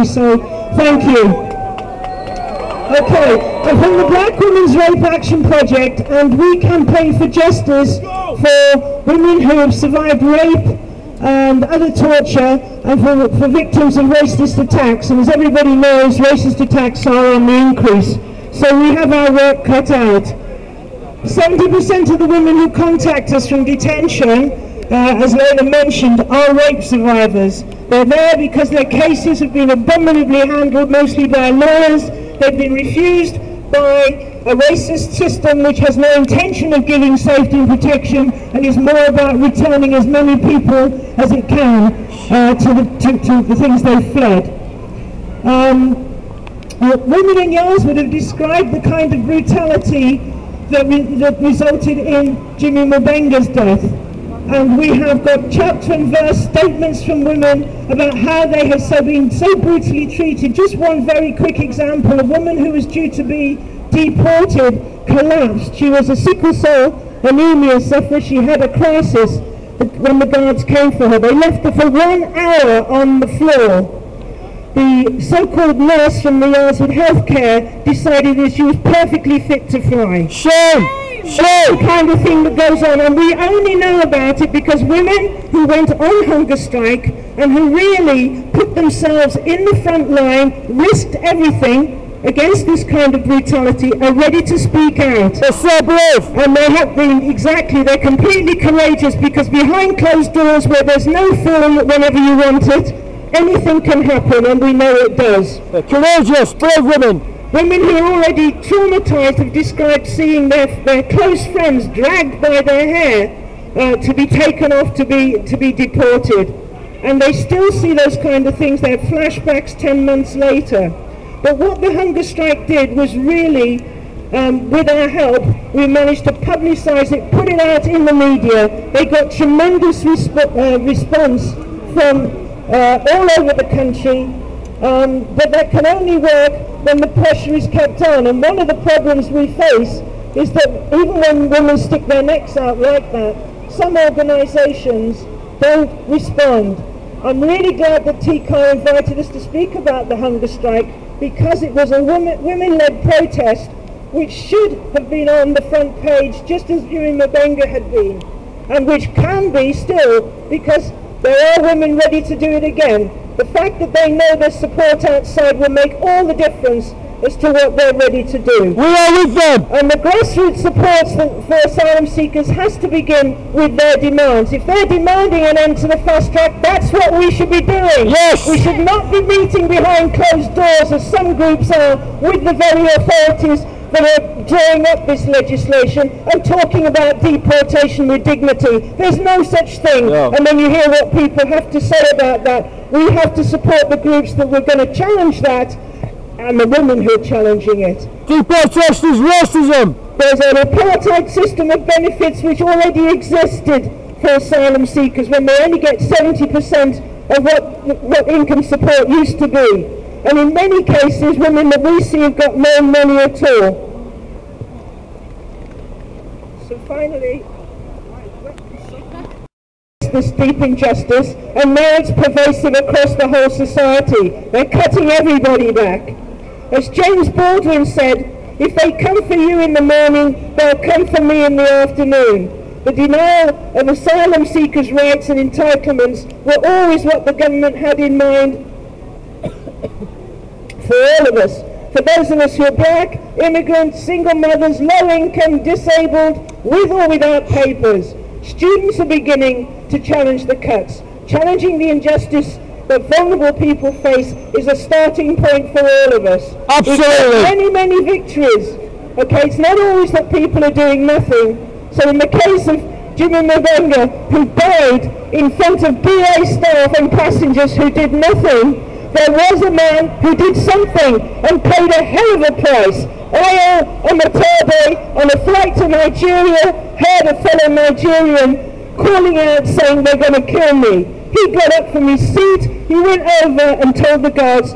country, so thank you. Okay, I'm from the Black Women's Rape Action Project, and we campaign for justice for women who have survived rape and other torture, and for victims of racist attacks. And as everybody knows, racist attacks are on the increase. So we have our work cut out. 70% of the women who contact us from detention, as Lena mentioned, are rape survivors. They're there because their cases have been abominably handled, mostly by lawyers. They've been refused by a racist system which has no intention of giving safety and protection, and is more about returning as many people as it can to the things they fled. Women in Yars would have described the kind of brutality that resulted in Jimmy Mabenga's death. And we have got chapter and verse statements from women about how they have been so brutally treated. Just one very quick example: a woman who was due to be deported collapsed. She was a sickle cell anemia sufferer. She had a crisis when the guards came for her. They left her for 1 hour on the floor. The so-called nurse from the Yards with Healthcare decided that she was perfectly fit to fly. Shame! That's the kind of thing that goes on, and we only know about it because women who went on hunger strike and who really put themselves in the front line, risked everything against this kind of brutality, are ready to speak out. They're so brave! And they have been, exactly, they're completely courageous, because behind closed doors where there's no film whenever you want it, anything can happen, and we know it does. They're courageous, brave women! Women who are already traumatized have described seeing their close friends dragged by their hair to be taken off to be deported. And they still see those kind of things. They have flashbacks 10 months later. But what the hunger strike did was really, with our help, we managed to publicize it, put it out in the media. They got tremendous response from all over the country. But that can only work when the pressure is kept on. And one of the problems we face is that even when women stick their necks out like that, some organisations don't respond. I'm really glad that TCAR invited us to speak about the hunger strike, because it was a women-led protest which should have been on the front page just as Jimmy Mabenga had been, and which can be still, because there are women ready to do it again. The fact that they know there's support outside will make all the difference as to what they're ready to do. We are with them! And the grassroots support for asylum seekers has to begin with their demands. If they're demanding an end to the fast track, that's what we should be doing. Yes! We should not be meeting behind closed doors, as some groups are, with the very authorities that are drawing up this legislation and talking about deportation with dignity. There's no such thing. No. And when you hear what people have to say about that, we have to support the groups that we're going to challenge that, and the women who are challenging it. Deportation is racism! There's an apartheid system of benefits which already existed for asylum seekers, when they only get 70% of what income support used to be. And in many cases, women that we see have got no money at all. So finally, this deep injustice, and now it's pervasive across the whole society. They're cutting everybody back. As James Baldwin said, if they come for you in the morning, they'll come for me in the afternoon. The denial of asylum seekers' rights and entitlements were always what the government had in mind for all of us. For those of us who are black, immigrants, single mothers, low income, disabled, with or without papers. Students are beginning to challenge the cuts. Challenging the injustice that vulnerable people face is a starting point for all of us. Absolutely. Many, many victories. Okay, it's not always that people are doing nothing. So in the case of Jimmy Mabenga, who died in front of DA staff and passengers who did nothing, there was a man who did something and paid a hell of a price. I, on the third day, on a flight to Nigeria, heard a fellow Nigerian calling out saying they're going to kill me. He got up from his seat, he went over and told the guards,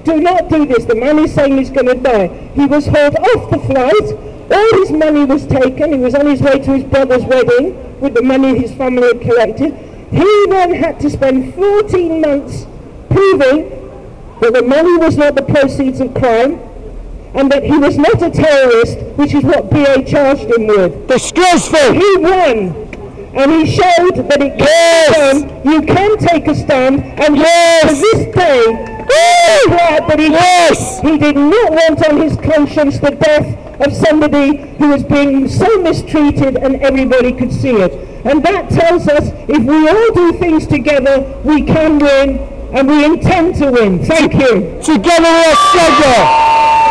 do not do this, the man is saying he's going to die. He was hauled off the flight, all his money was taken, he was on his way to his brother's wedding with the money his family had collected. He then had to spend 14 months proving that the money was not the proceeds of crime, and that he was not a terrorist, which is what BA charged him with. Disgraceful! He won, and he showed that it can be done. You can take a stand, and to this day, I'm glad that he did not want on his conscience the death of somebody who was being so mistreated and everybody could see it. And that tells us if we all do things together, we can win, and we intend to win. Thank you. Together we are stronger.